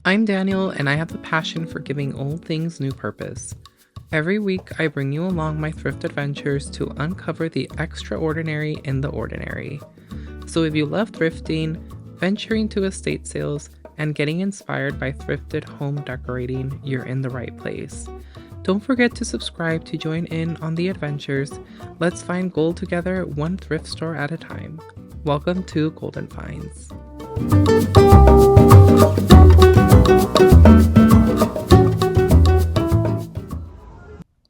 I'm Daniel, and I have the passion for giving old things new purpose. Every week, I bring you along my thrift adventures to uncover the extraordinary in the ordinary. So if you love thrifting, venturing to estate sales, and getting inspired by thrifted home decorating, you're in the right place. Don't forget to subscribe to join in on the adventures. Let's find gold together, one thrift store at a time. Welcome to Golden Finds.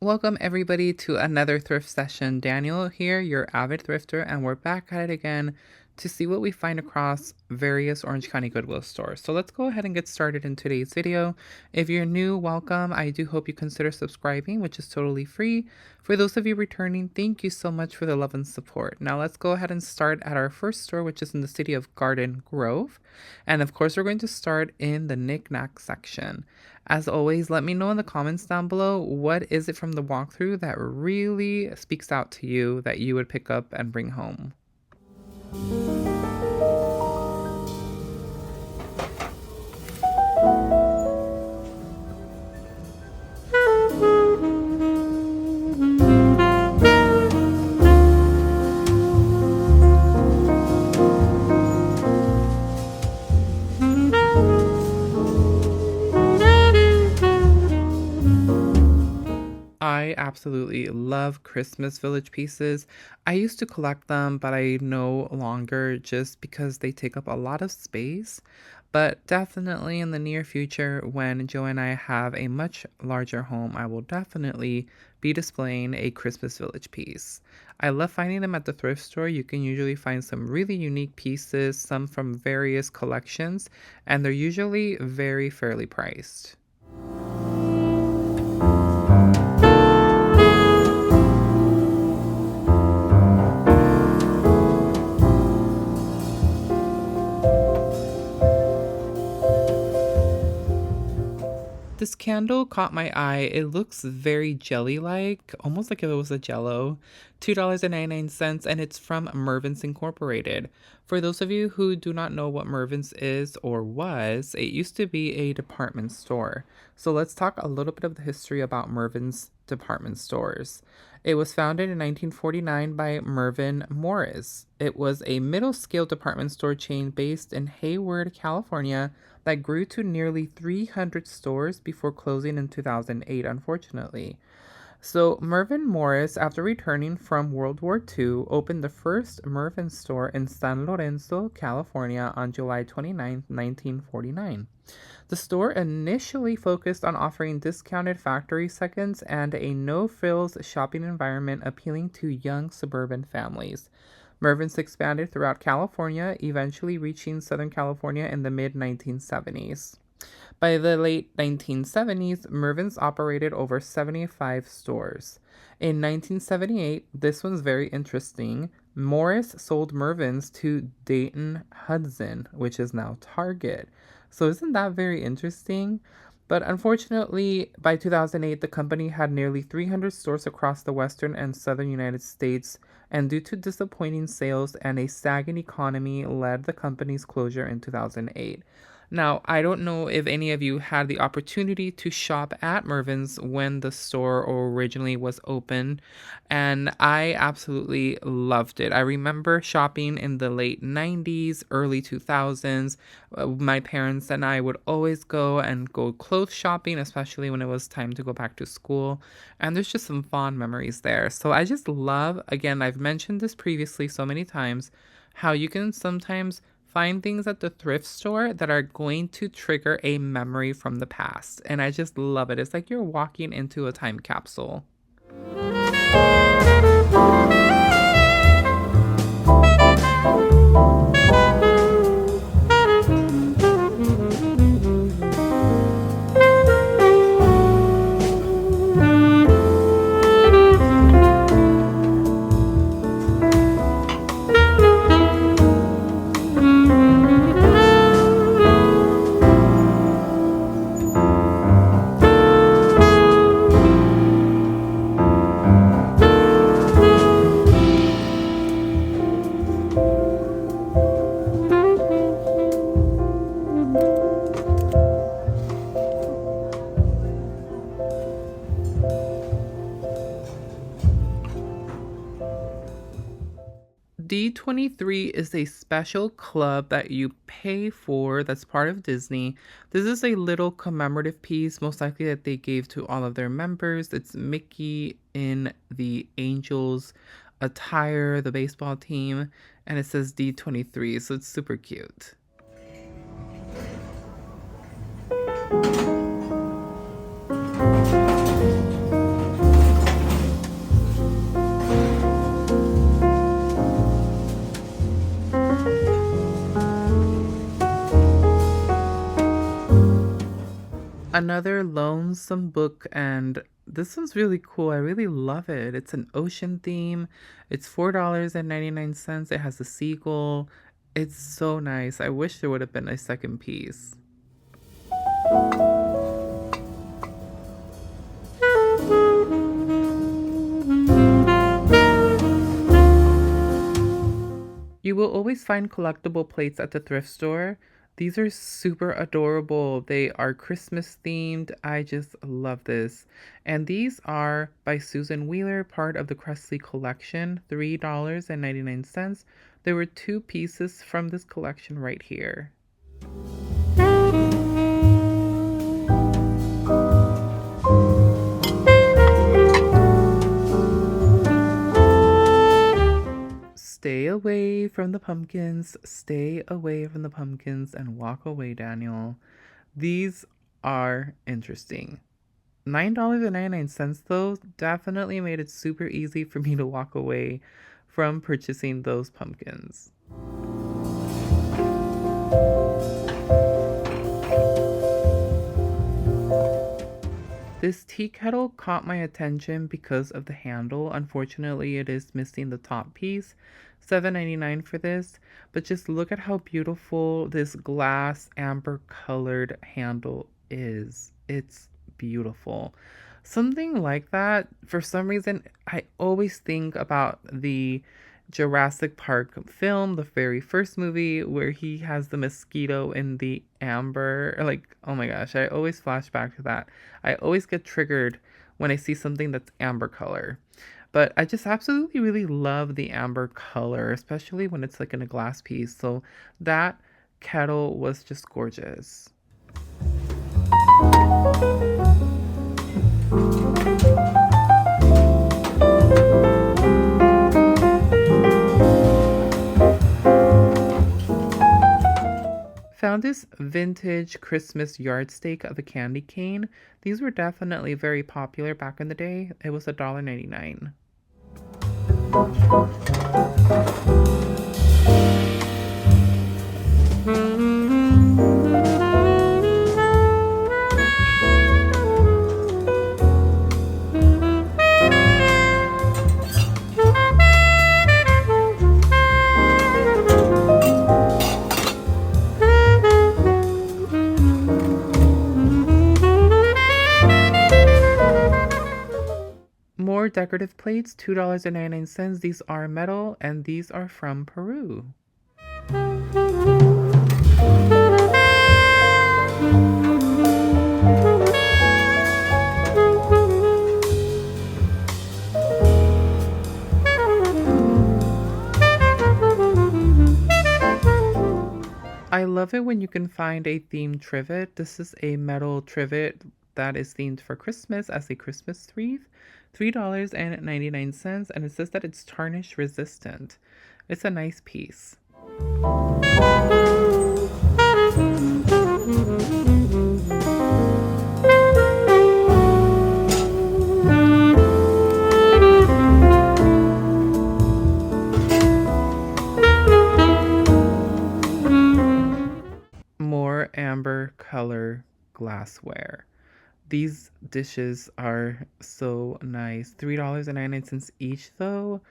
Welcome everybody to another thrift session. Daniel here, your avid thrifter, and we're back at it again to see what we find across various Orange County Goodwill stores. So let's go ahead and get started in today's video. If you're new, welcome. I do hope you consider subscribing, which is totally free. For those of you returning, thank you so much for the love and support. Now let's go ahead and start at our first store, which is in the city of Garden Grove. And of course, we're going to start in the knick-knack section. As always, let me know in the comments down below, what is it from the walkthrough that really speaks out to you that you would pick up and bring home? I absolutely love Christmas village pieces. I used to collect them, but I no longer, just because they take up a lot of space. But definitely in the near future, when Joe and I have a much larger home, I will definitely be displaying a Christmas village piece. I love finding them at the thrift store. You can usually find some really unique pieces, some from various collections, and they're usually very fairly priced. This candle caught my eye. It looks very jelly-like, almost like if it was a Jello. $2.99, and it's from Mervyn's Incorporated. For those of you who do not know what Mervyn's is or was, it used to be a department store. So let's talk a little bit of the history about Mervyn's department stores. It was founded in 1949 by Mervyn Morris. It was a middle-scale department store chain based in Hayward, California, that grew to nearly 300 stores before closing in 2008, unfortunately. So Mervyn Morris, after returning from World War II, opened the first Mervyn store in San Lorenzo, California on July 29, 1949. The store initially focused on offering discounted factory seconds and a no-frills shopping environment appealing to young suburban families. Mervyn's expanded throughout California, eventually reaching Southern California in the mid-1970s. By the late 1970s, Mervyn's operated over 75 stores. In 1978, this one's very interesting, Morris sold Mervyn's to Dayton Hudson, which is now Target. So isn't that very interesting? But unfortunately, by 2008, the company had nearly 300 stores across the western and southern United States, and due to disappointing sales and a sagging economy, led the company's closure in 2008. Now, I don't know if any of you had the opportunity to shop at Mervyn's when the store originally was open, and I absolutely loved it. I remember shopping in the late 90s, early 2000s. My parents and I would always go clothes shopping, especially when it was time to go back to school, and there's just some fond memories there. So I just love, again, I've mentioned this previously so many times, how you can sometimes find things at the thrift store that are going to trigger a memory from the past. And I just love it. It's like you're walking into a time capsule. D23 is a special club that you pay for that's part of Disney. This is a little commemorative piece, most likely that they gave to all of their members. It's Mickey in the Angels attire, the baseball team, and it says D23, so it's super cute. Another lonesome book, and this one's really cool. I really love it. It's an ocean theme. It's $4.99. It has a seagull. It's so nice. I wish there would have been a second piece. You will always find collectible plates at the thrift store. These are super adorable. They are Christmas themed. I just love this. And these are by Susan Wheeler, part of the Cressley collection, $3.99. There were 2 pieces from this collection right here. Stay away from the pumpkins. Stay away from the pumpkins and walk away, Daniel. These are interesting. $9.99 though definitely made it super easy for me to walk away from purchasing those pumpkins. This tea kettle caught my attention because of the handle. Unfortunately, it is missing the top piece. $7.99 for this, but just look at how beautiful this glass amber colored handle is. It's beautiful. Something like that, for some reason, I always think about the Jurassic Park film, the very first movie where he has the mosquito in the amber. Like, oh my gosh, I always flash back to that. I always get triggered when I see something that's amber color. But I just absolutely really love the amber color, especially when it's like in a glass piece. So that kettle was just gorgeous. Found this vintage Christmas yardstick of a candy cane. These were definitely very popular back in the day. It was $1.99. More decorative plates, $2.99. These are metal and these are from Peru. I love it when you can find a themed trivet. This is a metal trivet that is themed for Christmas as a Christmas wreath. $3.99, and it says that it's tarnish resistant. It's a nice piece. More amber color glassware. These dishes are so nice. $3.99 each though.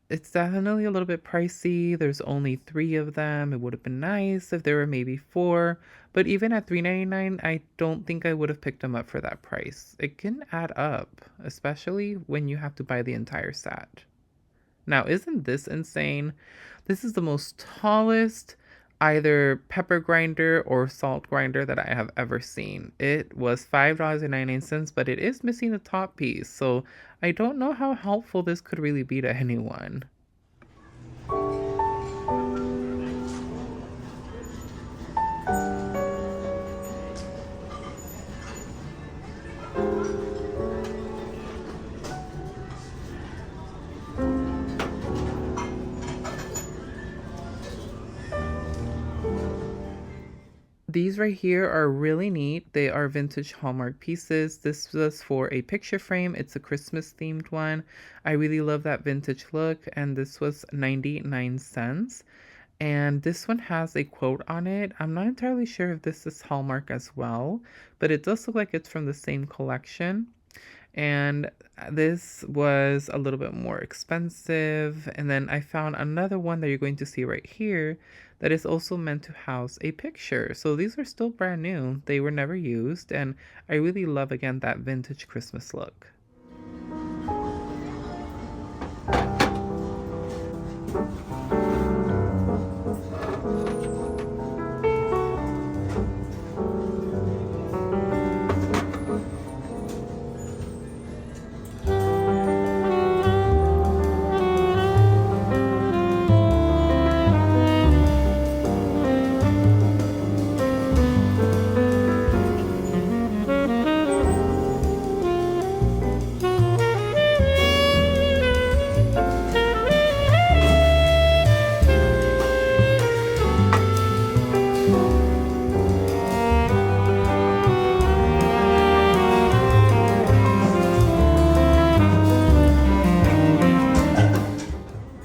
It's definitely a little bit pricey. There's only 3 of them. It would have been nice if there were maybe 4. But even at $3.99, I don't think I would have picked them up for that price. It can add up, especially when you have to buy the entire set. Now, isn't this insane? This is the most tallest either pepper grinder or salt grinder that I have ever seen. It was $5.99, but it is missing the top piece, so I don't know how helpful this could really be to anyone. These right here are really neat. They are vintage Hallmark pieces. This was for a picture frame. It's a Christmas themed one. I really love that vintage look, and this was 99 cents. And this one has a quote on it. I'm not entirely sure if this is Hallmark as well, but it does look like it's from the same collection. And this was a little bit more expensive. And then I found another one that you're going to see right here that is also meant to house a picture. So these are still brand new. They were never used. And I really love, again, that vintage Christmas look.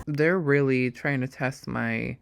They're really trying to test my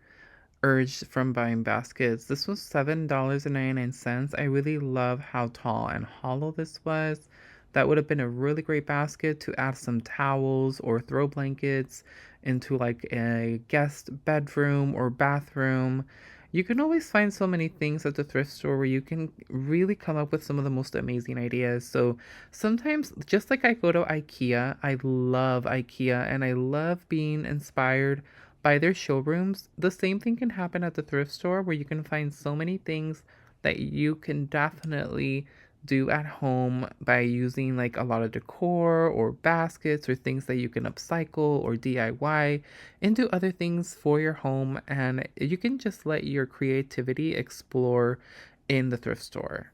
urge from buying baskets. This was $7.99. I really love how tall and hollow this was. That would have been a really great basket to add some towels or throw blankets into like a guest bedroom or bathroom. You can always find so many things at the thrift store where you can really come up with some of the most amazing ideas. So sometimes, just like I go to IKEA, I love IKEA and I love being inspired by their showrooms. The same thing can happen at the thrift store where you can find so many things that you can definitely do at home by using like a lot of decor or baskets or things that you can upcycle or DIY into other things for your home, and you can just let your creativity explore in the thrift store.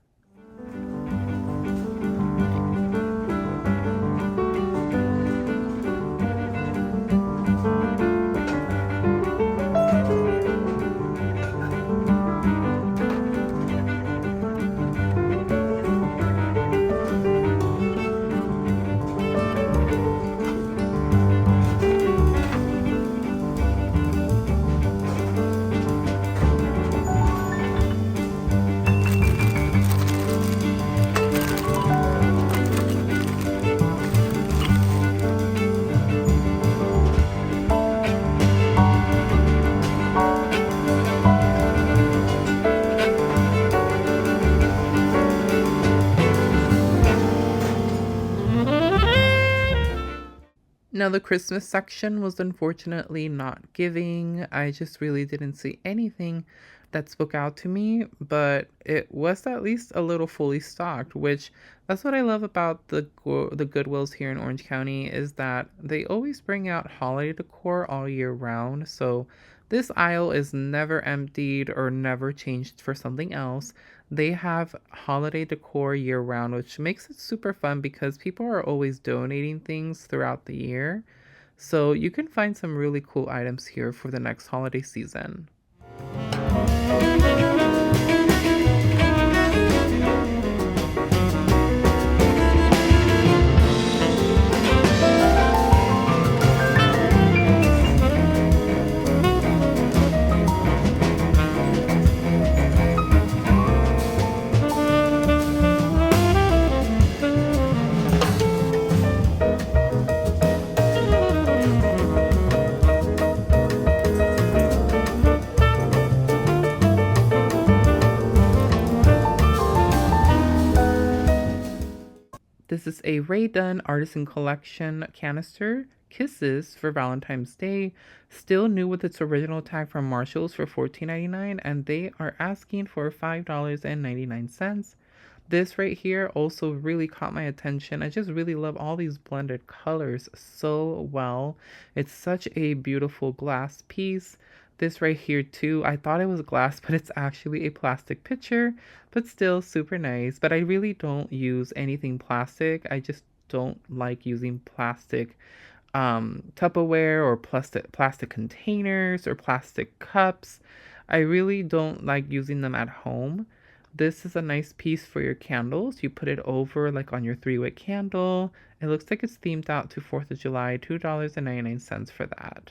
Now, the Christmas section was unfortunately not giving. I just really didn't see anything that spoke out to me, but it was at least a little fully stocked, which that's what I love about the Goodwills here in Orange County is that they always bring out holiday decor all year round. So this aisle is never emptied or never changed for something else. They have holiday decor year round, which makes it super fun because people are always donating things throughout the year. So you can find some really cool items here for the next holiday season. This is a Ray Dunn Artisan Collection canister. Kisses for Valentine's Day. Still new with its original tag from Marshalls for $14.99, and they are asking for $5.99. This right here also really caught my attention. I just really love all these blended colors so well. It's such a beautiful glass piece. This right here too, I thought it was glass, but it's actually a plastic pitcher, but still super nice. But I really don't use anything plastic. I just don't like using plastic Tupperware or plastic containers or plastic cups. I really don't like using them at home. This is a nice piece for your candles. You put it over like on your 3-wick candle. It looks like it's themed out to 4th of July, $2.99 for that.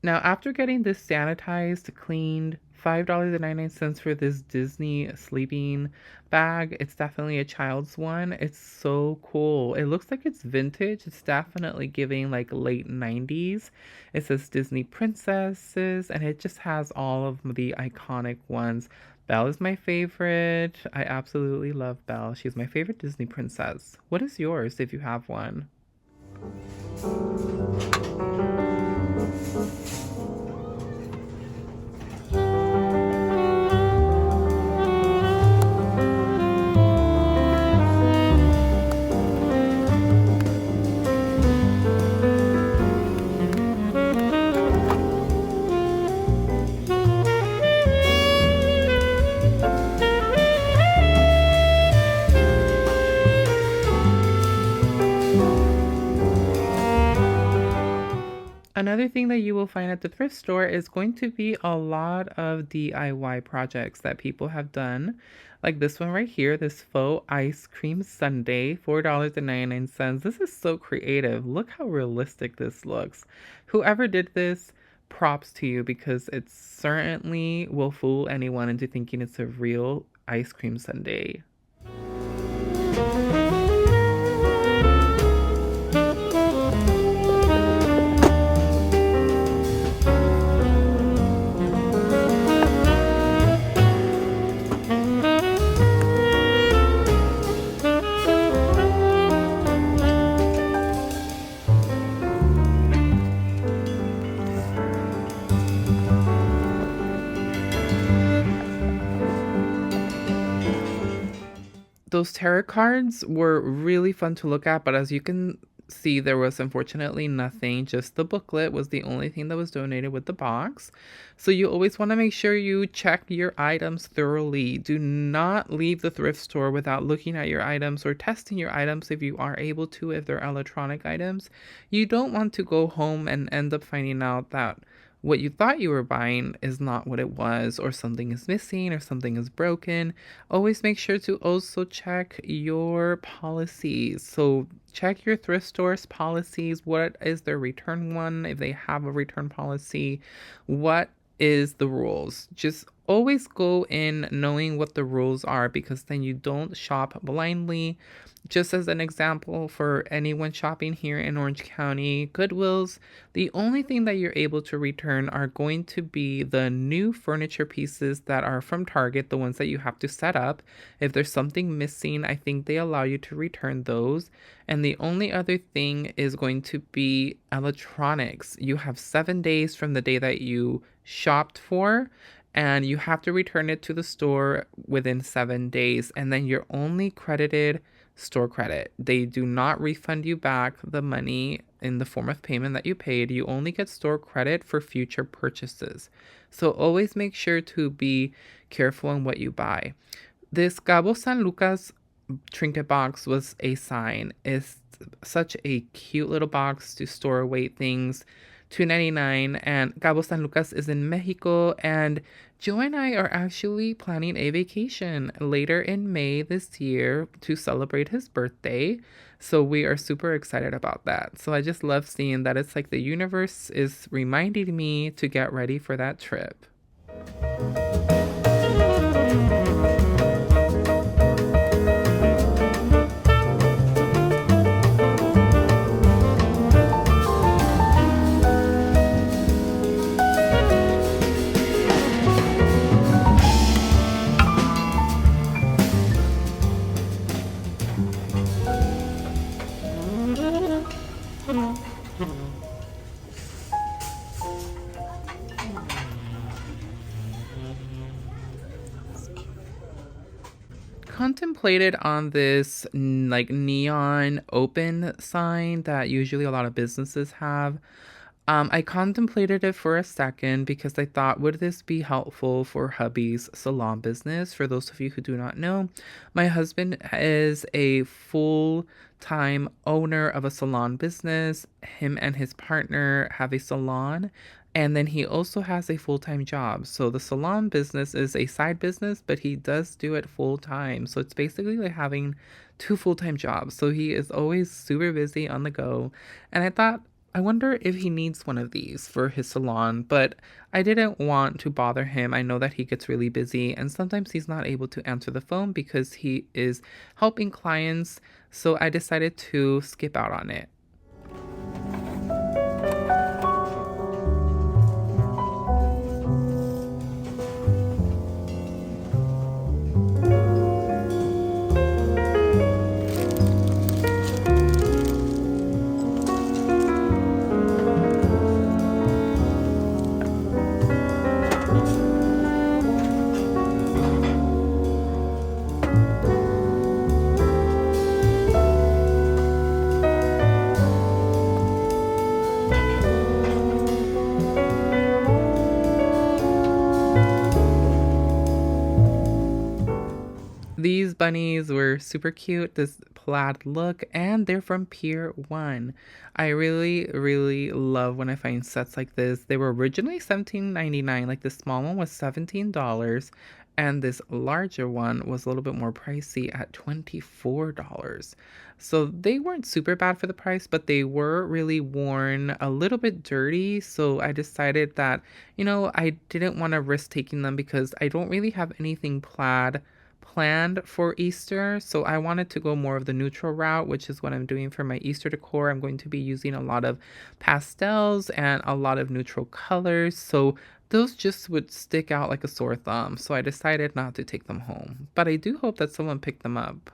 Now, after getting this sanitized, cleaned, $5.99 for this Disney sleeping bag. It's definitely a child's one. It's so cool. It looks like it's vintage. It's definitely giving like late 90s. It says Disney princesses, and it just has all of the iconic ones. Belle is my favorite. I absolutely love Belle. She's my favorite Disney princess. What is yours if you have one? Another thing that you will find at the thrift store is going to be a lot of DIY projects that people have done. Like this one right here, this faux ice cream sundae, $4.99. This is so creative. Look how realistic this looks. Whoever did this, props to you because it certainly will fool anyone into thinking it's a real ice cream sundae. Those tarot cards were really fun to look at, but as you can see, there was unfortunately nothing. Just the booklet was the only thing that was donated with the box. So you always want to make sure you check your items thoroughly. Do not leave the thrift store without looking at your items or testing your items if you are able to, if they're electronic items. You don't want to go home and end up finding out that what you thought you were buying is not what it was, or something is missing, or something is broken. Always make sure to also check your policies. So, check your thrift store's policies. What is their return one? If they have a return policy, what is the rules? Just always go in knowing what the rules are because then you don't shop blindly. Just as an example, for anyone shopping here in Orange County, Goodwills, the only thing that you're able to return are going to be the new furniture pieces that are from Target, the ones that you have to set up. If there's something missing, I think they allow you to return those. And the only other thing is going to be electronics. You have 7 days from the day that you shopped for, and you have to return it to the store within 7 days. And then you're only credited store credit. They do not refund you back the money in the form of payment that you paid. You only get store credit for future purchases. So always make sure to be careful in what you buy. This Cabo San Lucas trinket box was a sign. It's such a cute little box to store away things. $2.99, and Cabo San Lucas is in Mexico, and Joe and I are actually planning a vacation later in May this year to celebrate his birthday. So we are super excited about that. So I just love seeing that it's like the universe is reminding me to get ready for that trip. Contemplated on this like neon open sign that usually a lot of businesses have. I contemplated it for a second because I thought, would this be helpful for hubby's salon business? For those of you who do not know, my husband is a full-time owner of a salon business. Him and his partner have a salon, and then he also has a full-time job. So the salon business is a side business, but he does do it full-time. So it's basically like having two full-time jobs. So he is always super busy on the go. And I thought, I wonder if he needs one of these for his salon, but I didn't want to bother him. I know that he gets really busy and sometimes he's not able to answer the phone because he is helping clients. So I decided to skip out on it. These bunnies were super cute, this plaid look, and they're from Pier 1. I really, really love when I find sets like this. They were originally $17.99, like the small one was $17, and this larger one was a little bit more pricey at $24. So they weren't super bad for the price, but they were really worn, a little bit dirty. So I decided that, I didn't want to risk taking them because I don't really have anything plaid planned for Easter. So I wanted to go more of the neutral route, which is what I'm doing for my Easter decor. I'm going to be using a lot of pastels and a lot of neutral colors. So those just would stick out like a sore thumb. So I decided not to take them home. But I do hope that someone picked them up.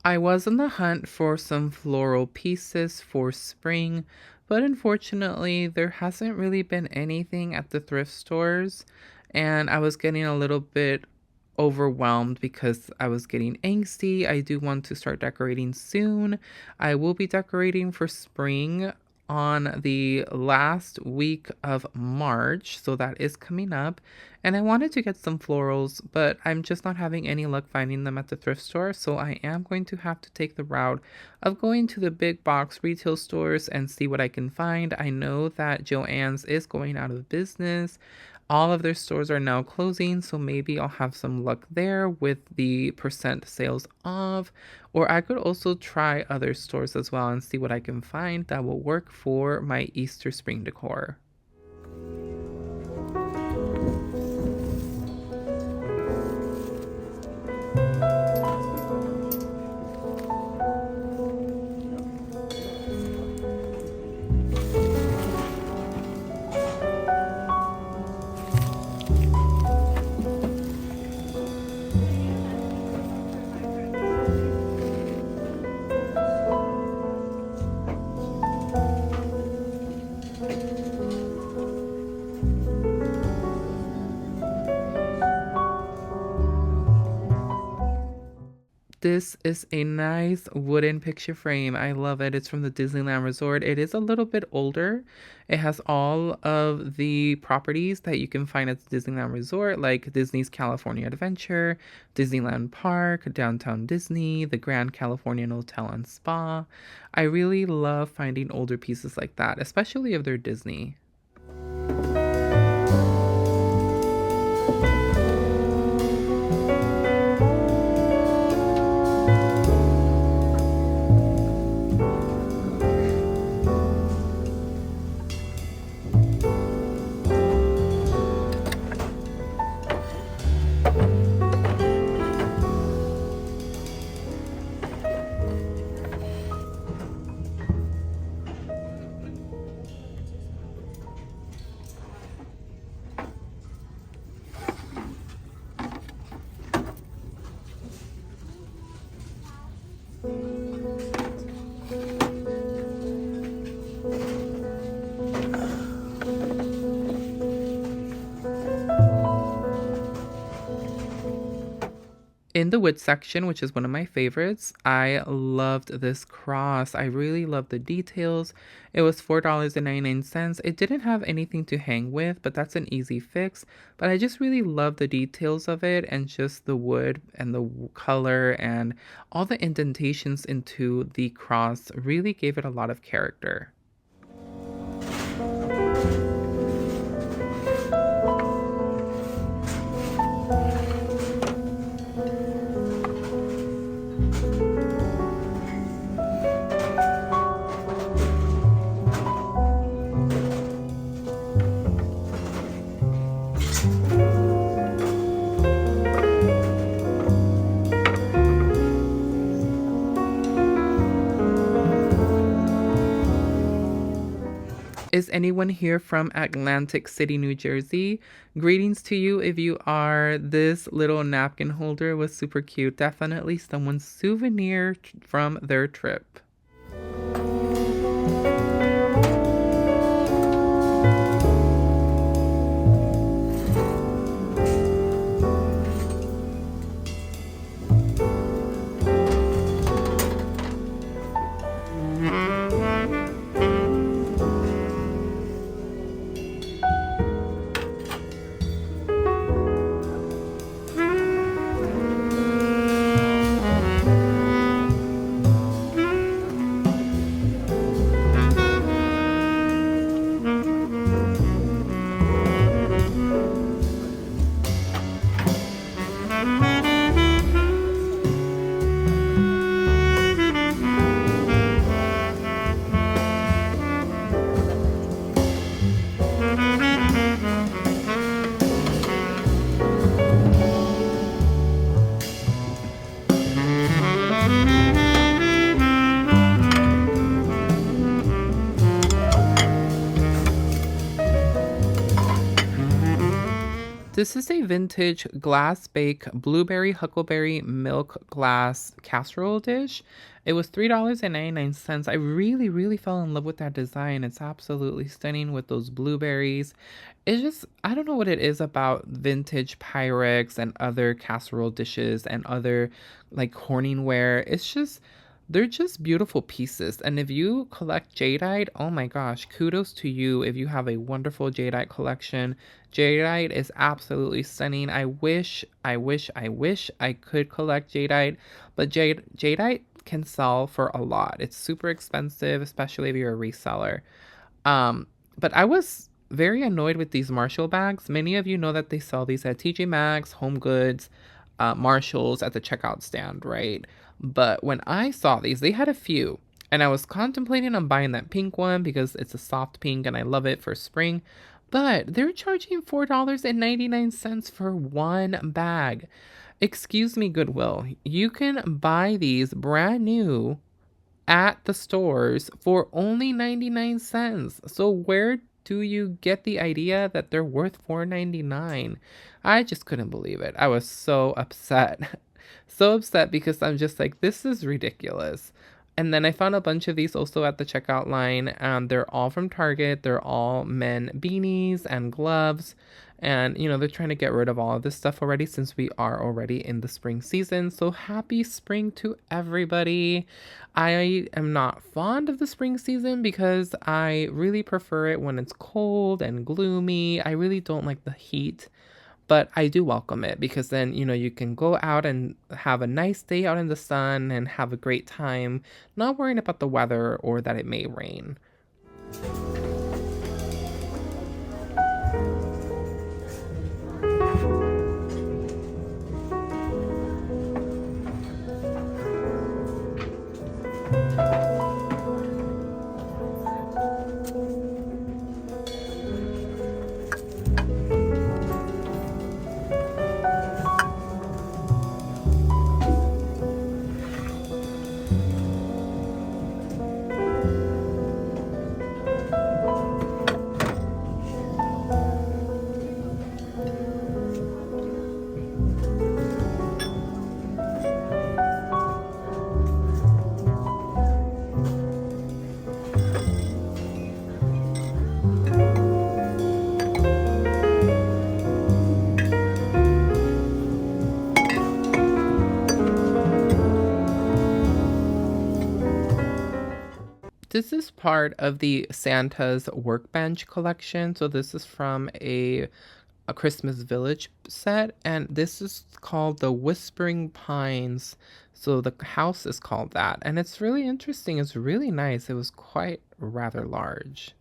I was on the hunt for some floral pieces for spring, but unfortunately, there hasn't really been anything at the thrift stores, and I was getting a little bit overwhelmed because I was getting angsty. I do want to start decorating soon. I will be decorating for spring on the last week of March, so that is coming up. And I wanted to get some florals, but I'm just not having any luck finding them at the thrift store, so I am going to have to take the route of going to the big box retail stores and see what I can find. I know that Joann's is going out of business. All of their stores are now closing, so maybe I'll have some luck there with the percent sales off. Or I could also try other stores as well and see what I can find that will work for my Easter spring decor. This is a nice wooden picture frame. I love it. It's from the Disneyland Resort. It is a little bit older. It has all of the properties that you can find at the Disneyland Resort, like Disney's California Adventure, Disneyland Park, Downtown Disney, the Grand Californian Hotel and Spa. I really love finding older pieces like that, especially if they're Disney. In the wood section, which is one of my favorites, I loved this cross. I really loved the details. It was $4.99. It didn't have anything to hang with, but that's an easy fix. But I just really love the details of it and just the wood and the color and all the indentations into the cross really gave it a lot of character. Is anyone here from Atlantic City, New Jersey? Greetings to you if you are. This little napkin holder was super cute. Definitely someone's souvenir from their trip. This is a vintage glass bake blueberry huckleberry milk glass casserole dish. It was $3.99. I really fell in love with that design. It's absolutely stunning with those blueberries. It's just, I don't know what it is about vintage Pyrex and other casserole dishes and other like Corningware. It's just, they're just beautiful pieces. And if you collect jadeite, oh my gosh, kudos to you if you have a wonderful jadeite collection. Jadeite is absolutely stunning. I wish I could collect jadeite, but jadeite can sell for a lot. It's super expensive, especially if you're a reseller. But I was very annoyed with these Marshall bags. Many of you know that they sell these at TJ Maxx, Home Goods, Marshalls at the checkout stand, right? But when I saw these, they had a few. And I was contemplating on buying that pink one because it's a soft pink and I love it for spring. But they're charging $4.99 for one bag. Excuse me, Goodwill. You can buy these brand new at the stores for only 99 cents. So where do you get the idea that they're worth $4.99? I just couldn't believe it. I was so upset. So upset because I'm just like, this is ridiculous. And then I found a bunch of these also at the checkout line. They're all from Target. They're all men beanies and gloves. And, they're trying to get rid of all of this stuff already since we are already in the spring season. So happy spring to everybody. I am not fond of the spring season because I really prefer it when it's cold and gloomy. I really don't like the heat. But I do welcome it because then, you can go out and have a nice day out in the sun and have a great time, not worrying about the weather or that it may rain. This is part of the Santa's Workbench collection. So this is from a Christmas Village set, and this is called the Whispering Pines. So the house is called that, and it's really interesting. It's really nice. It was quite rather large.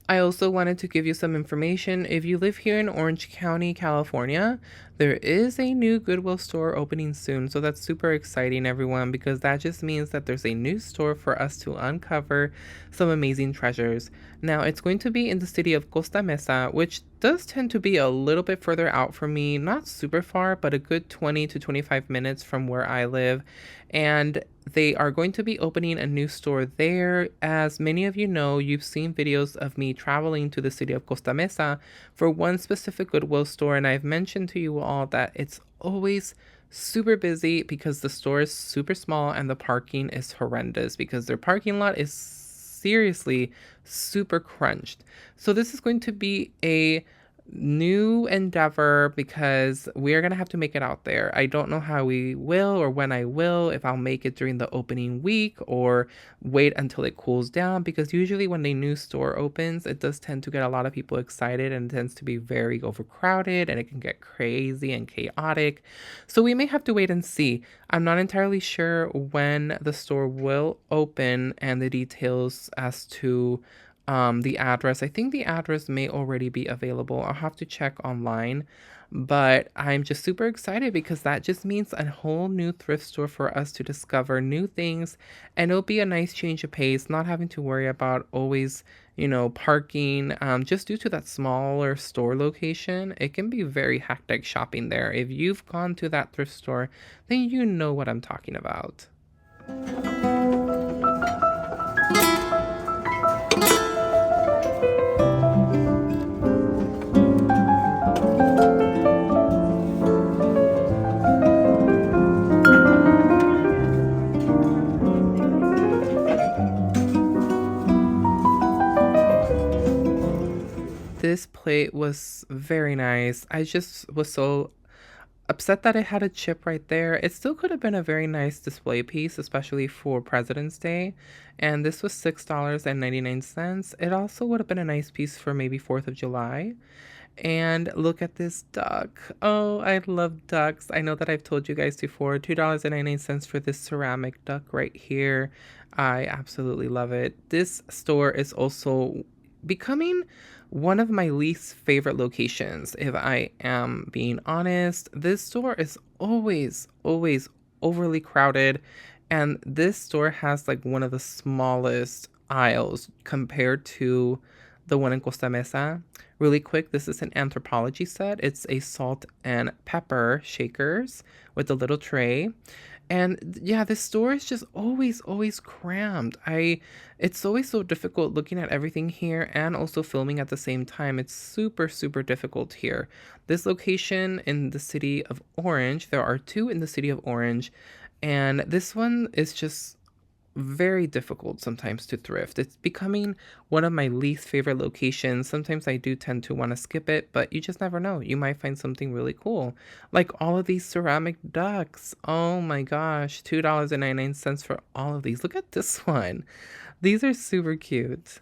I also wanted to give you some information. If you live here in Orange County, California, there is a new Goodwill store opening soon. So that's super exciting, everyone, because that just means that there's a new store for us to uncover some amazing treasures. Now, it's going to be in the city of Costa Mesa, which does tend to be a little bit further out from me, not super far, but a good 20 to 25 minutes from where I live. And they are going to be opening a new store there. As many of you know, you've seen videos of me traveling to the city of Costa Mesa for one specific Goodwill store, and I've mentioned to you all that it's always super busy because the store is super small and the parking is horrendous because their parking lot is seriously super crunched. So this is going to be a new endeavor because we are going to have to make it out there. I don't know how we will or when I will, if I'll make it during the opening week or wait until it cools down, because usually when a new store opens, it does tend to get a lot of people excited and tends to be very overcrowded and it can get crazy and chaotic. So we may have to wait and see. I'm not entirely sure when the store will open and the details as to the address. I think the address may already be available. I'll have to check online. But I'm just super excited because that just means a whole new thrift store for us to discover new things. And it'll be a nice change of pace, not having to worry about always, parking. Just due to that smaller store location, it can be very hectic shopping there. If you've gone to that thrift store, then you know what I'm talking about. This plate was very nice. I just was so upset that it had a chip right there. It still could have been a very nice display piece, especially for President's Day. And this was $6.99. It also would have been a nice piece for maybe 4th of July. And look at this duck. Oh, I love ducks. I know that I've told you guys before, $2.99 for this ceramic duck right here. I absolutely love it. This store is also becoming one of my least favorite locations, if I am being honest. This store is always overly crowded. And this store has like one of the smallest aisles compared to the one in Costa Mesa. Really quick, this is an anthropology set. It's a salt and pepper shakers with a little tray. And yeah, this store is just always crammed. It's always so difficult looking at everything here and also filming at the same time. It's super difficult here. This location in the city of Orange, there are two in the city of Orange, and this one is just very difficult sometimes to thrift. It's becoming one of my least favorite locations. Sometimes I do tend to want to skip it, but you just never know. You might find something really cool. Like all of these ceramic ducks. Oh my gosh, $2.99 for all of these. Look at this one. These are super cute.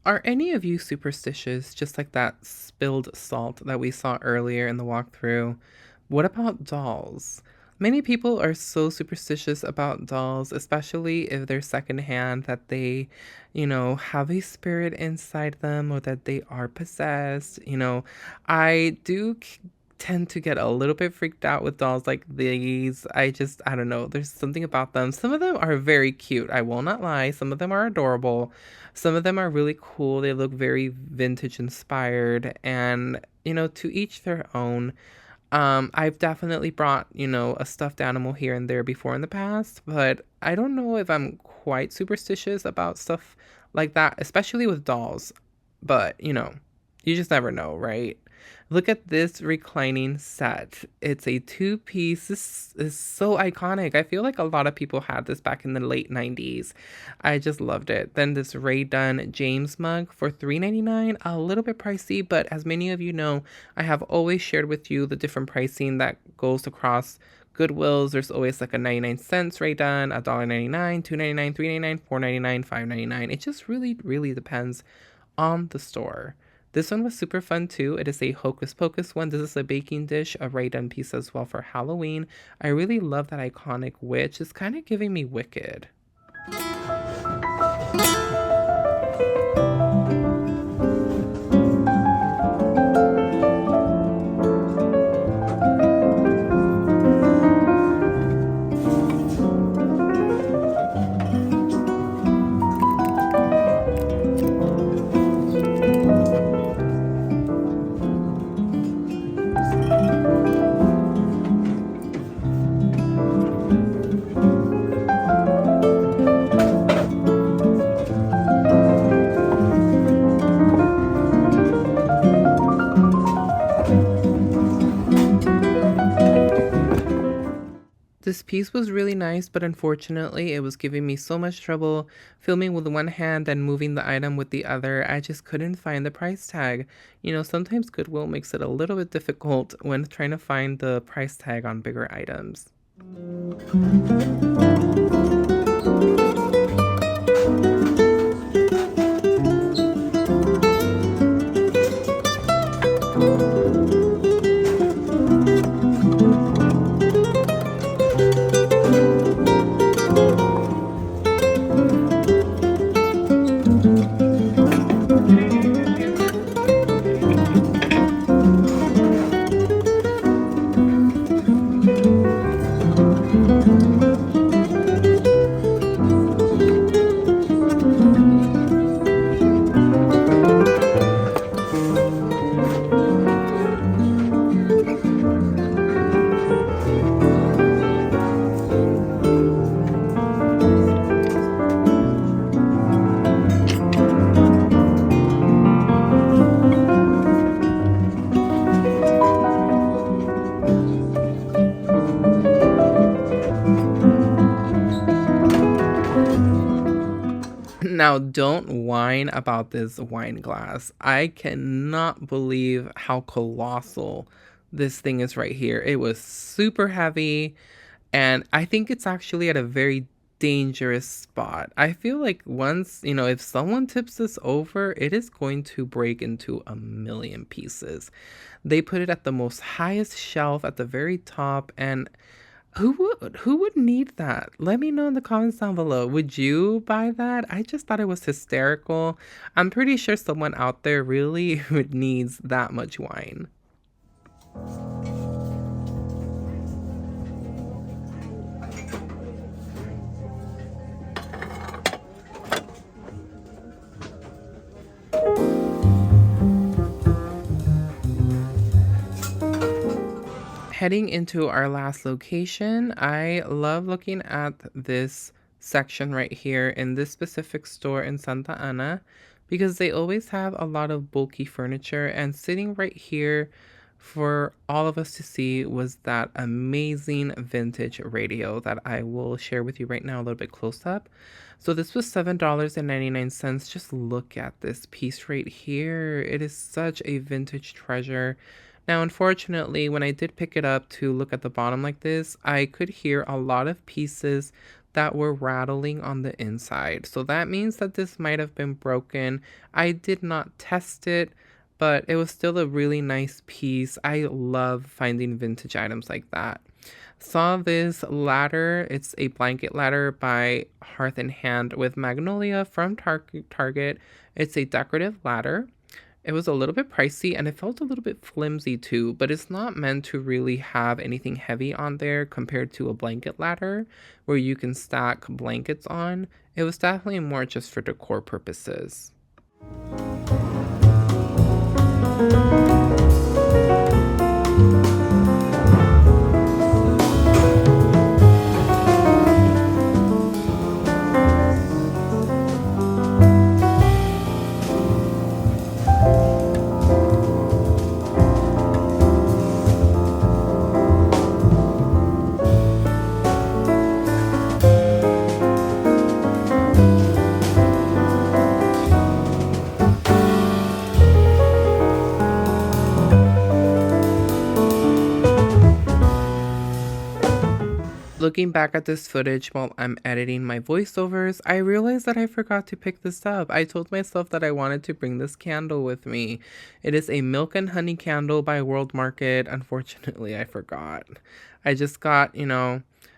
Are any of you superstitious, just like that spilled salt that we saw earlier in the walkthrough? What about dolls? Many people are so superstitious about dolls, especially if they're secondhand, that they, have a spirit inside them or that they are possessed. I do tend to get a little bit freaked out with dolls like these. I don't know. There's something about them. Some of them are very cute. I will not lie. Some of them are adorable. Some of them are really cool. They look very vintage inspired. And, to each their own. I've definitely brought, a stuffed animal here and there before in the past, but I don't know if I'm quite superstitious about stuff like that, especially with dolls. But, you just never know, right? Look at this reclining set. It's a two-piece. This is so iconic. I feel like a lot of people had this back in the late 90s. I just loved it. Then this Ray Dunn James mug for $3.99, a little bit pricey, but as many of you know, I have always shared with you the different pricing that goes across Goodwills. There's always like a 99 cents Ray Dunn, $1.99, $2.99, $3.99, $4.99, $5.99. It just really depends on the store. This one was super fun too. It is a Hocus Pocus one. This is a baking dish, a Ray Dunn piece as well for Halloween. I really love that iconic witch. It's kind of giving me Wicked. This piece was really nice, but unfortunately, it was giving me so much trouble filming with one hand and moving the item with the other. I just couldn't find the price tag. Sometimes Goodwill makes it a little bit difficult when trying to find the price tag on bigger items. Now, don't whine about this wine glass. I cannot believe how colossal this thing is right here. It was super heavy, and I think it's actually at a very dangerous spot. I feel like once, if someone tips this over, it is going to break into a million pieces. They put it at the most highest shelf at the very top, and who would need that? Let me know in the comments down below. Would you buy that? I just thought it was hysterical. I'm pretty sure someone out there really needs that much wine. Heading into our last location, I love looking at this section right here in this specific store in Santa Ana because they always have a lot of bulky furniture, and sitting right here for all of us to see was that amazing vintage radio that I will share with you right now a little bit close up. So this was $7.99. Just look at this piece right here. It is such a vintage treasure. Now, unfortunately, when I did pick it up to look at the bottom like this, I could hear a lot of pieces that were rattling on the inside. So that means that this might have been broken. I did not test it, but it was still a really nice piece. I love finding vintage items like that. Saw this ladder. It's a blanket ladder by Hearth and Hand with Magnolia from Target. It's a decorative ladder. It was a little bit pricey and it felt a little bit flimsy too, but it's not meant to really have anything heavy on there compared to a blanket ladder where you can stack blankets on. It was definitely more just for decor purposes. Looking back at this footage while I'm editing my voiceovers, I realized that I forgot to pick this up. I told myself that I wanted to bring this candle with me. It is a milk and honey candle by World Market. Unfortunately, I forgot. I just got,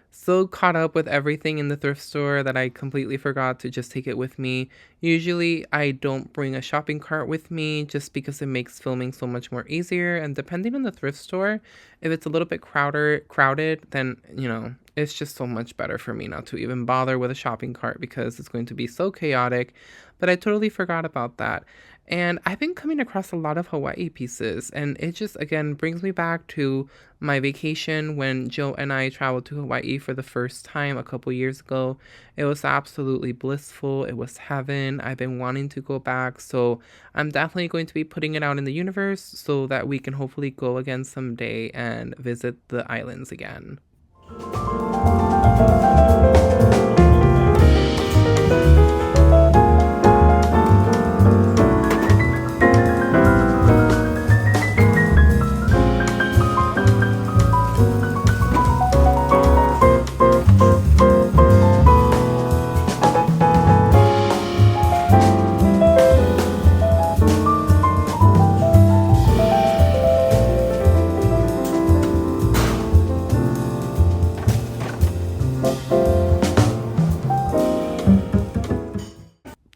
so caught up with everything in the thrift store that I completely forgot to just take it with me. Usually, I don't bring a shopping cart with me just because it makes filming so much more easier. And depending on the thrift store, if it's a little bit crowded, then, it's just so much better for me not to even bother with a shopping cart because it's going to be so chaotic. But I totally forgot about that. And I've been coming across a lot of Hawaii pieces, and it just, again, brings me back to my vacation when Joe and I traveled to Hawaii for the first time a couple years ago. It was absolutely blissful. It was heaven. I've been wanting to go back, so I'm definitely going to be putting it out in the universe so that we can hopefully go again someday and visit the islands again.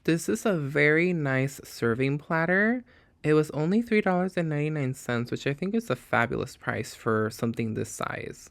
This is a very nice serving platter. It was only $3.99, which I think is a fabulous price for something this size.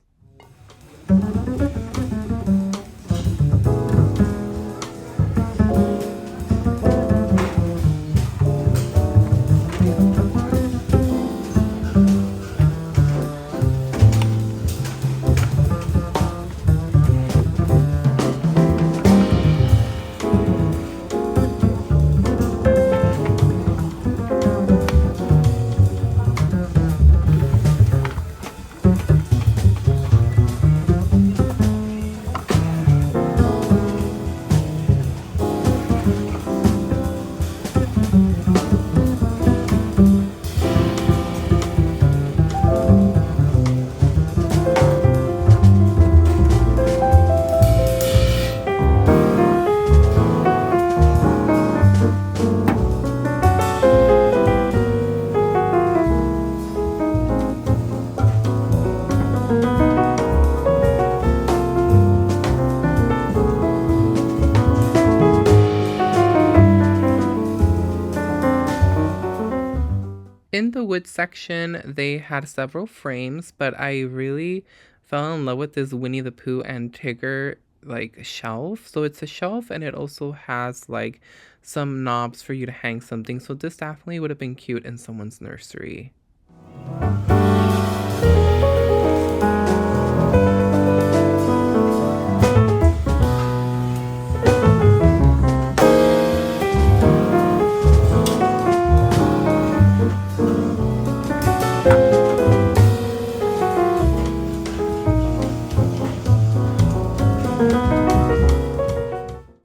In the wood section, they had several frames, but I really fell in love with this Winnie the Pooh and Tigger like shelf. So it's a shelf and it also has like some knobs for you to hang something. So this definitely would have been cute in someone's nursery.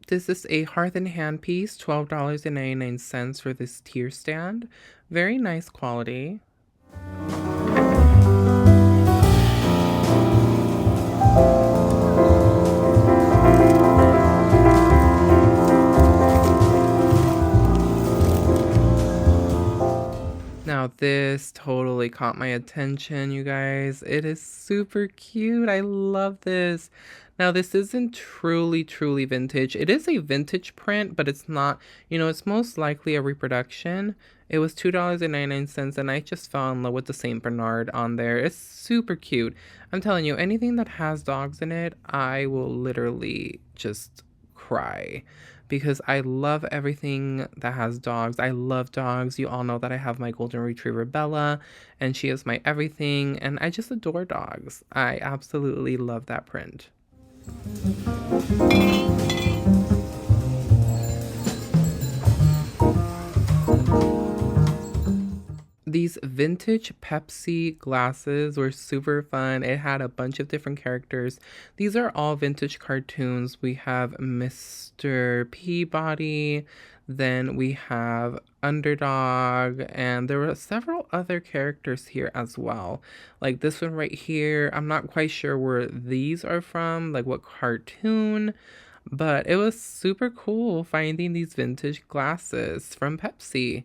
This is a Hearth and Hand piece, $12.99 for this tier stand. Very nice quality. Now this totally caught my attention, you guys. It is super cute. I love this. Now this isn't truly vintage. It is a vintage print, but it's not, it's most likely a reproduction. It was $2.99 and I just fell in love with the Saint Bernard on there. It's super cute. I'm telling you, anything that has dogs in it, I will literally just cry because I love everything that has dogs. I love dogs. You all know that I have my golden retriever Bella and she is my everything and I just adore dogs. I absolutely love that print. These vintage Pepsi glasses were super fun. It had a bunch of different characters. These are all vintage cartoons. We have Mr. Peabody, then we have Underdog, and there were several other characters here as well. Like this one right here, I'm not quite sure where these are from, like what cartoon, but it was super cool finding these vintage glasses from Pepsi.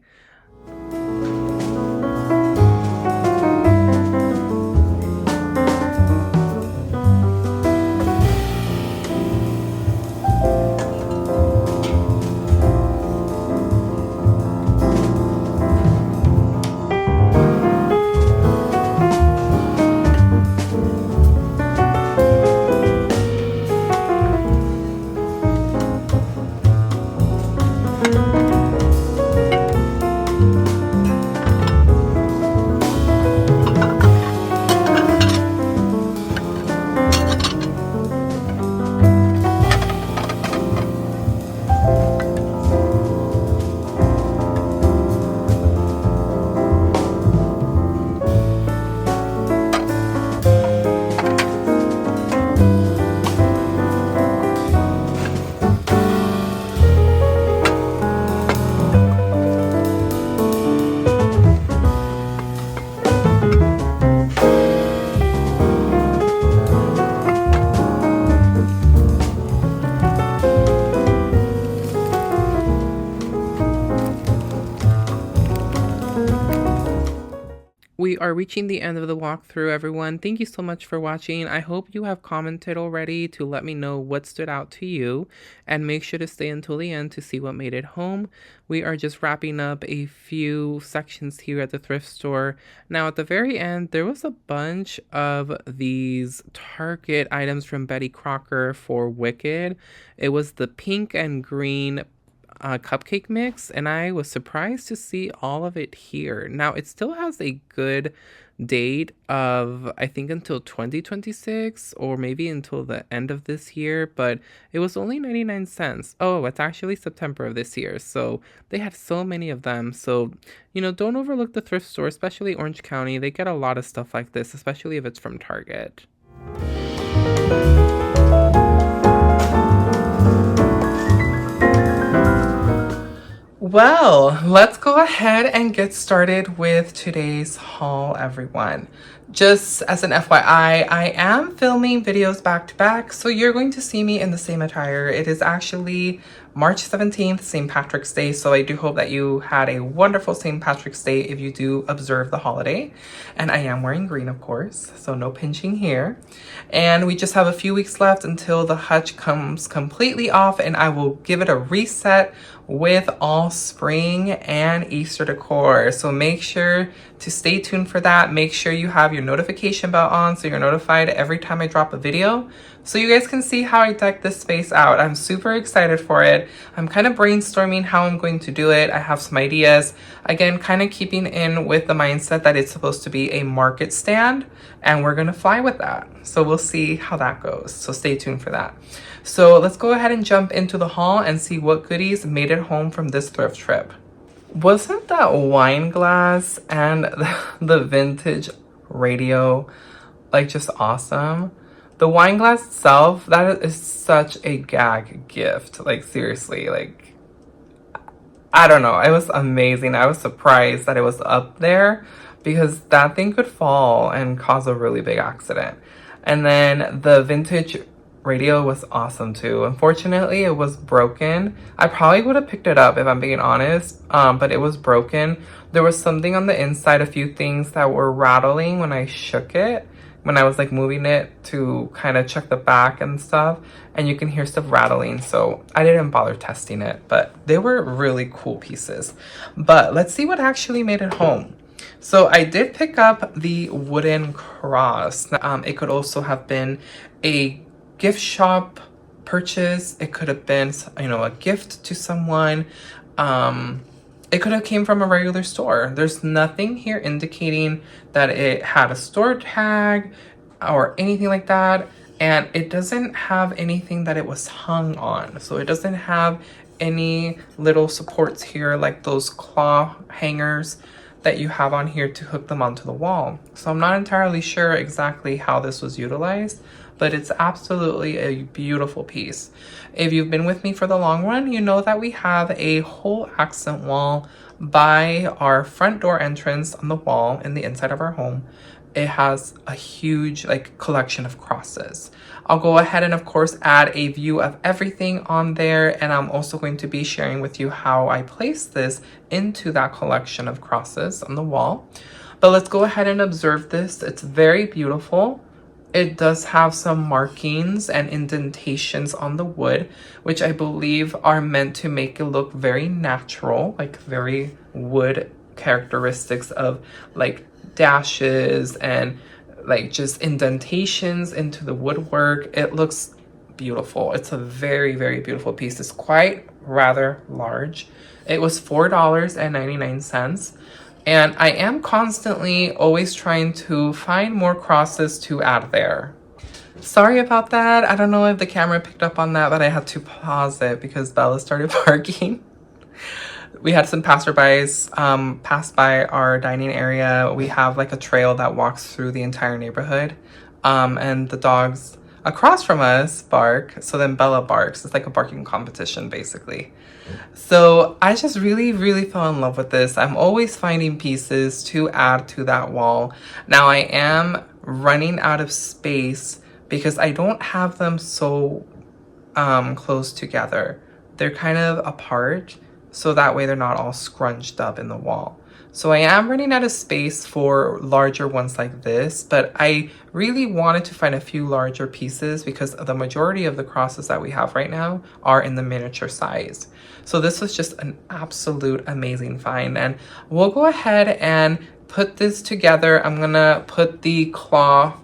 We are reaching the end of the walkthrough, everyone. Thank you so much for watching. I hope you have commented already to let me know what stood out to you, and make sure to stay until the end to see what made it home. We are just wrapping up a few sections here at the thrift store. Now, at the very end, there was a bunch of these Target items from Betty Crocker for Wicked. It was the pink and green cupcake mix, and I was surprised to see all of it here. Now it still has a good date of I think until 2026 or maybe until the end of this year, but it was only 99 cents. Oh, it's actually September of this year, so they had so many of them. So don't overlook the thrift store, especially Orange County. They get a lot of stuff like this, especially if it's from Target. Well, let's go ahead and get started with today's haul, everyone. Just as an FYI, I am filming videos back to back, so you're going to see me in the same attire. It is actually March 17th, St. Patrick's Day, so I do hope that you had a wonderful St. Patrick's Day if you do observe the holiday. And I am wearing green, of course, so no pinching here. And we just have a few weeks left until the hutch comes completely off, and I will give it a reset with all spring and Easter decor. So make sure to stay tuned for that. Make sure you have your notification bell on so you're notified every time I drop a video, so you guys can see how I deck this space out. I'm super excited for it. I'm kind of brainstorming how I'm going to do it. I have some ideas. Again, kind of keeping in with the mindset that it's supposed to be a market stand, and we're gonna fly with that. So we'll see how that goes. So stay tuned for that. So let's go ahead and jump into the haul and see what goodies made it home from this thrift trip. Wasn't that wine glass and the vintage radio like just awesome? The wine glass itself, that is such a gag gift. Like seriously, like I don't know. It was amazing. I was surprised that it was up there because that thing could fall and cause a really big accident. And then the vintage radio was awesome too. Unfortunately, it was broken. I probably would have picked it up if I'm being honest, but it was broken. There was something on the inside, a few things that were rattling when I shook it, when I was like moving it to kind of check the back and stuff, and you can hear stuff rattling. So I didn't bother testing it, but they were really cool pieces. But let's see what actually made it home. So I did pick up the wooden cross. It could also have been a gift shop purchase. It could have been, you know, a gift to someone. It could have came from a regular store. There's nothing here indicating that it had a store tag or anything like that. And it doesn't have anything that it was hung on. So it doesn't have any little supports here like those claw hangers that you have on here to hook them onto the wall. So I'm not entirely sure exactly how this was utilized, but it's absolutely a beautiful piece. If you've been with me for the long run, you know that we have a whole accent wall by our front door entrance on the wall in the inside of our home. It has a huge like collection of crosses. I'll go ahead and of course add a view of everything on there, and I'm also going to be sharing with you how I place this into that collection of crosses on the wall. But let's go ahead and observe this. It's very beautiful. It does have some markings and indentations on the wood, which I believe are meant to make it look very natural, like very wood characteristics of like dashes and like just indentations into the woodwork. It looks beautiful. It's a very, very beautiful piece. It's quite rather large. It was $4.99. And I am constantly always trying to find more crosses to add there. Sorry about that. I don't know if the camera picked up on that, but I had to pause it because Bella started barking. We had some passerbys pass by our dining area. We have like a trail that walks through the entire neighborhood. And the dogs across from us bark. So then Bella barks. It's like a barking competition basically. So I just really, really fell in love with this. I'm always finding pieces to add to that wall. Now I am running out of space because I don't have them so close together. They're kind of apart, so that way they're not all scrunched up in the wall. So I am running out of space for larger ones like this, but I really wanted to find a few larger pieces because the majority of the crosses that we have right now are in the miniature size. So this was just an absolute amazing find, and we'll go ahead and put this together. I'm gonna put the claw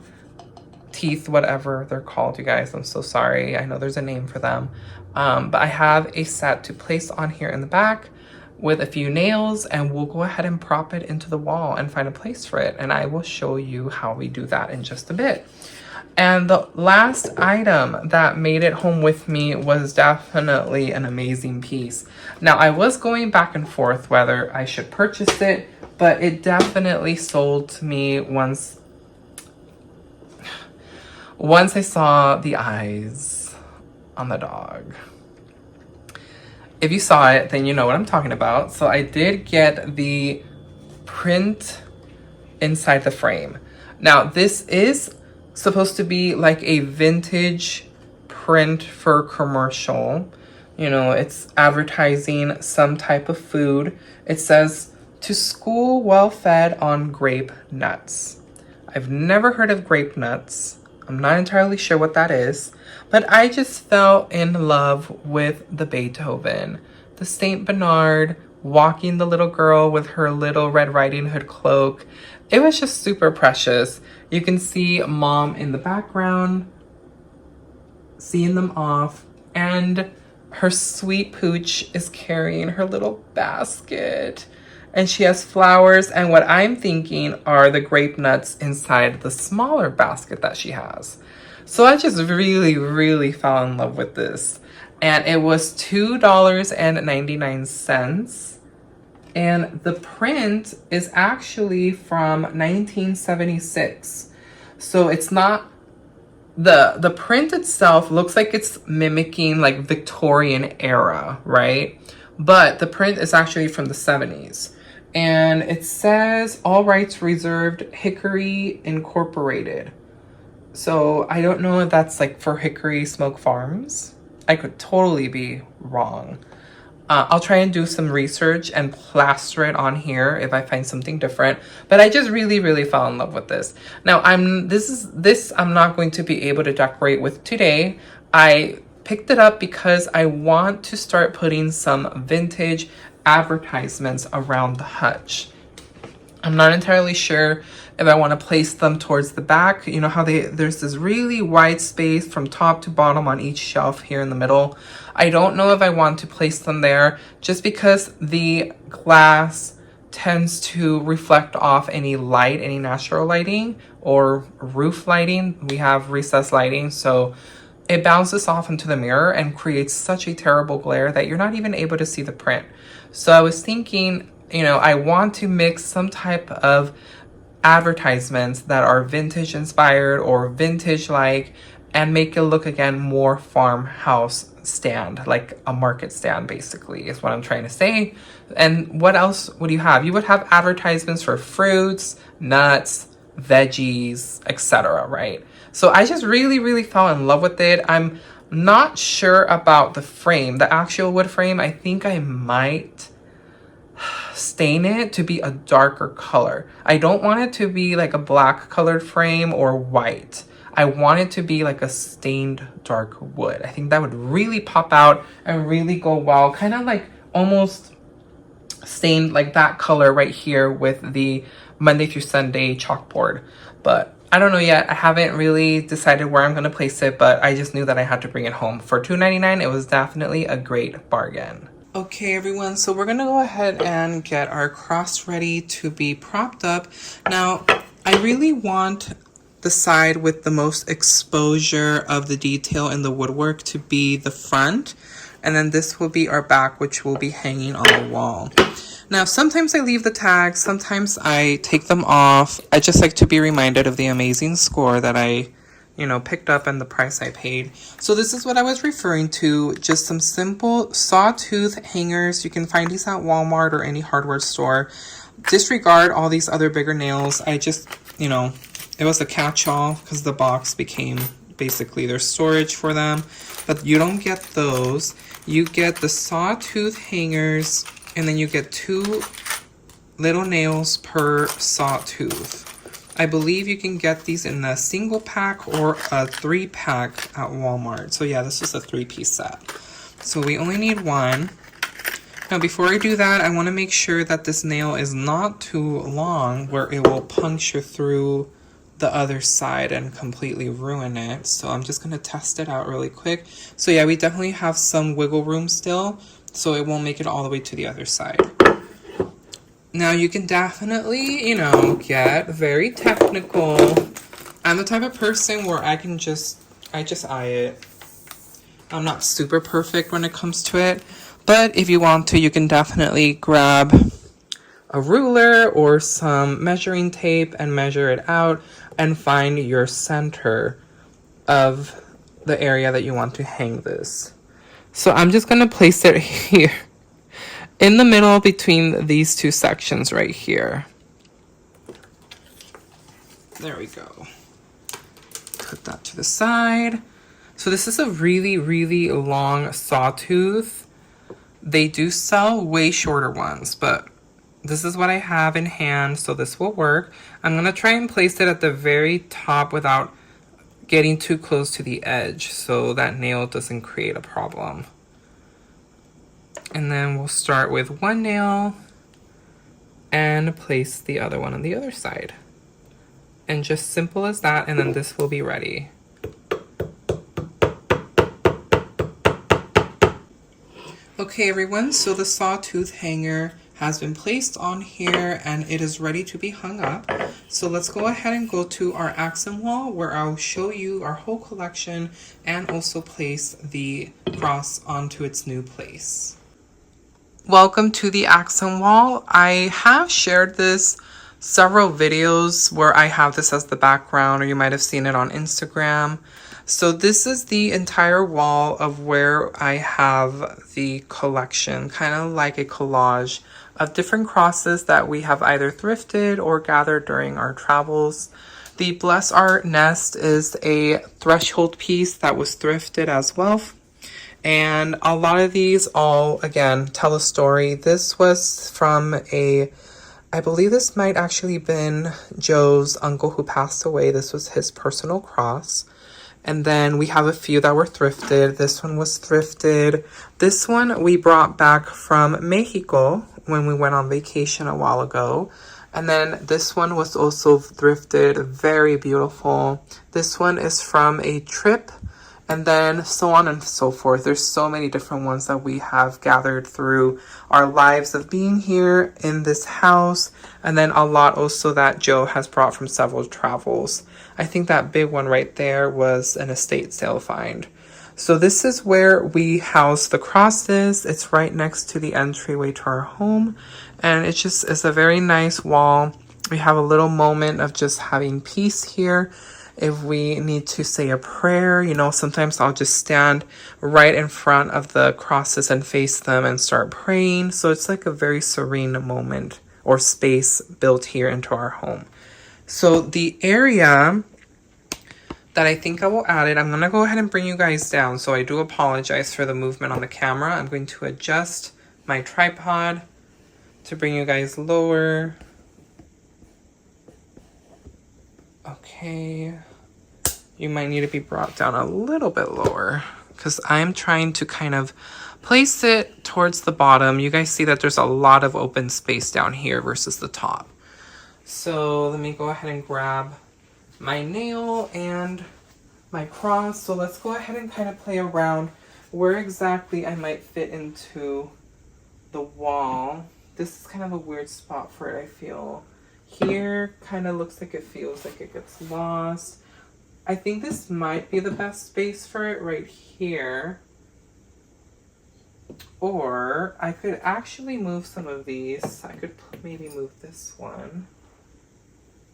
teeth, whatever they're called, you guys. I'm so sorry. I know there's a name for them. But I have a set to place on here in the back with a few nails, and we'll go ahead and prop it into the wall and find a place for it. And I will show you how we do that in just a bit. And the last item that made it home with me was definitely an amazing piece. Now, I was going back and forth whether I should purchase it, but it definitely sold to me once I saw the eyes on the dog. If you saw it, then you know what I'm talking about. So I did get the print inside the frame. Now, this is supposed to be like a vintage print for commercial. You know, it's advertising some type of food. It says, to school well fed on grape nuts. I've never heard of grape nuts. I'm not entirely sure what that is, but I just fell in love with the Beethoven, the Saint Bernard, walking the little girl with her little Red Riding Hood cloak. It was just super precious. You can see Mom in the background, seeing them off, and her sweet pooch is carrying her little basket. And she has flowers, and what I'm thinking are the grape nuts inside the smaller basket that she has. So I just really, really fell in love with this. And it was $2.99. And the print is actually from 1976. So it's not, the print itself looks like it's mimicking like Victorian era, right? But the print is actually from the 70s. And it says, all rights reserved, Hickory Incorporated. So I don't know if that's like for Hickory Smoke Farms. I could totally be wrong. I'll try and do some research and plaster it on here if I find something different. But I just really, really fell in love with this. Now, I'm not going to be able to decorate with today. I picked it up because I want to start putting some vintage advertisements around the hutch. I'm not entirely sure if I want to place them towards the back. You know how there's this really wide space from top to bottom on each shelf here in the middle. I don't know if I want to place them there just because the glass tends to reflect off any light, any natural lighting or roof lighting. We have recessed lighting, so it bounces off into the mirror and creates such a terrible glare that you're not even able to see the print. So I was thinking, you know, I want to mix some type of advertisements that are vintage inspired or vintage like, and make it look again more farmhouse stand, like a market stand basically is what I'm trying to say. And what else would you have? You would have advertisements for fruits, nuts, veggies, etc., right? So I just really, really fell in love with it. I'm not sure about the frame, the actual wood frame. I think I might stain it to be a darker color. I don't want it to be like a black colored frame or white. I want it to be like a stained dark wood. I think that would really pop out and really go well. Kind of like almost stained like that color right here with the Monday through Sunday chalkboard. But I don't know yet. I haven't really decided where I'm going to place it, but I just knew that I had to bring it home. For $2.99, it was definitely a great bargain. Okay, everyone, so we're going to go ahead and get our cross ready to be propped up. Now, I really want the side with the most exposure of the detail in the woodwork to be the front. And then this will be our back, which will be hanging on the wall. Now, sometimes I leave the tags, sometimes I take them off. I just like to be reminded of the amazing score that I, you know, picked up and the price I paid. So this is what I was referring to, just some simple sawtooth hangers. You can find these at Walmart or any hardware store. Disregard all these other bigger nails. I just, you know, it was a catch-all because the box became basically there's storage for them. But you don't get those. You get the sawtooth hangers, and then you get 2 little nails per sawtooth. I believe you can get these in a single pack or a 3-pack at Walmart. So yeah, this is a 3-piece set. So we only need 1. Now before I do that, I want to make sure that this nail is not too long where it will puncture through the other side and completely ruin it. So I'm just going to test it out really quick. So yeah, we definitely have some wiggle room still, so it won't make it all the way to the other side. Now you can definitely, you know, get very technical. I'm the type of person where I just eye it. I'm not super perfect when it comes to it, but if you want to, you can definitely grab a ruler or some measuring tape and measure it out and find your center of the area that you want to hang this. So I'm just going to place it here in the middle between these 2 sections right here. There we go. Put that to the side. So this is a really, really long sawtooth. They do sell way shorter ones, but this is what I have in hand, so this will work. I'm gonna try and place it at the very top without getting too close to the edge so that nail doesn't create a problem. And then we'll start with one nail and place the other one on the other side. And just simple as that, and then this will be ready. Okay everyone, so the sawtooth hanger has been placed on here and it is ready to be hung up. So let's go ahead and go to our accent wall where I'll show you our whole collection and also place the cross onto its new place. Welcome to the accent wall. I have shared this several videos where I have this as the background, or you might have seen it on Instagram. So this is the entire wall of where I have the collection, kind of like a collage of different crosses that we have either thrifted or gathered during our travels. The Bless Our Nest is a threshold piece that was thrifted as well. And a lot of these all, again, tell a story. This was from I believe this might actually been Joe's uncle who passed away. This was his personal cross. And then we have a few that were thrifted. This one was thrifted. This one we brought back from Mexico when we went on vacation a while ago. And then this one was also thrifted, very beautiful. This one is from a trip, and then so on and so forth. There's so many different ones that we have gathered through our lives of being here in this house. And then a lot also that Joe has brought from several travels. I think that big one right there was an estate sale find. So this is where we house the crosses. It's right next to the entryway to our home. And it's a very nice wall. We have a little moment of just having peace here. If we need to say a prayer, you know, sometimes I'll just stand right in front of the crosses and face them and start praying. So it's like a very serene moment or space built here into our home. So the area that I think I will add it, I'm going to go ahead and bring you guys down. So I do apologize for the movement on the camera. I'm going to adjust my tripod to bring you guys lower. Okay. You might need to be brought down a little bit lower because I'm trying to kind of place it towards the bottom. You guys see that there's a lot of open space down here versus the top. So let me go ahead and grab my nail and my cross. So let's go ahead and kind of play around where exactly I might fit into the wall. This is kind of a weird spot for it, I feel. Here kind of looks like it feels like it gets lost. I think this might be the best space for it right here. Or I could actually move some of these. I could maybe move this one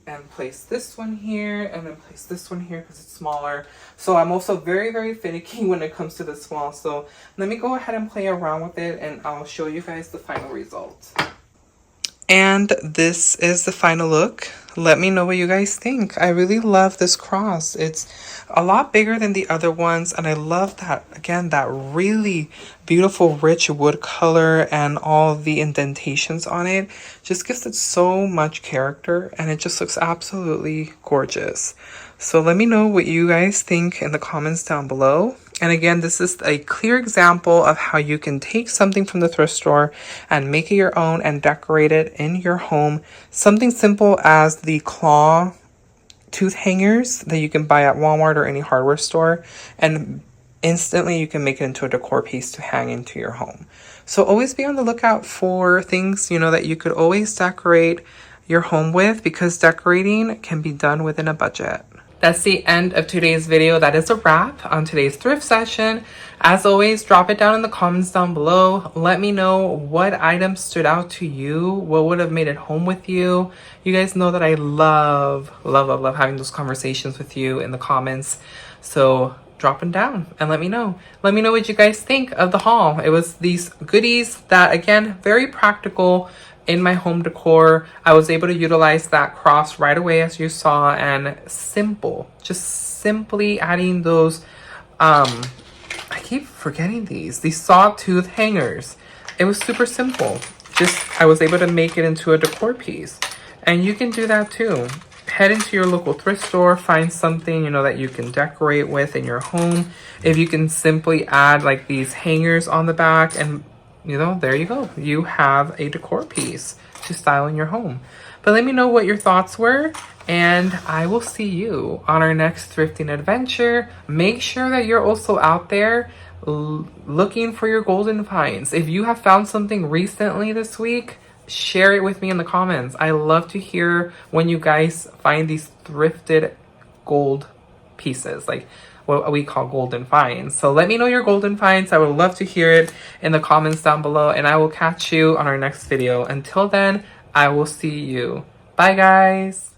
and place this one here and then place this one here because it's smaller. So I'm also very, very finicky when it comes to this wall. So let me go ahead and play around with it and I'll show you guys the final result. And this is the final look. Let me know what you guys think. I really love this cross. It's a lot bigger than the other ones. And I love that, again, that really beautiful rich wood color and all the indentations on it. Just gives it so much character and it just looks absolutely gorgeous. So let me know what you guys think in the comments down below. And again, this is a clear example of how you can take something from the thrift store and make it your own and decorate it in your home. Something simple as the claw tooth hangers that you can buy at Walmart or any hardware store. And instantly you can make it into a decor piece to hang into your home. So always be on the lookout for things, you know, that you could always decorate your home with, because decorating can be done within a budget. That's the end of today's video. That is a wrap on today's thrift session. As always, drop it down in the comments down below. Let me know what items stood out to you. What would have made it home with you? You guys know that I love having those conversations with you in the comments. So drop them down and let me know. Let me know what you guys think of the haul. It was these goodies that, again, very practical in my home decor. I was able to utilize that cross right away, as you saw, and just simply adding those, I keep forgetting these sawtooth hangers. It was super simple. I was able to make it into a decor piece. And you can do that too. Head into your local thrift store, find something, you know, that you can decorate with in your home. If you can simply add like these hangers on the back, and you know, there you go. You have a decor piece to style in your home. But let me know what your thoughts were, and I will see you on our next thrifting adventure. Make sure that you're also out there looking for your golden finds. If you have found something recently this week, share it with me in the comments. I love to hear when you guys find these thrifted gold pieces, like what we call golden finds. So let me know your golden finds. I would love to hear it in the comments down below, and I will catch you on our next video. Until then, I will see you. Bye, guys.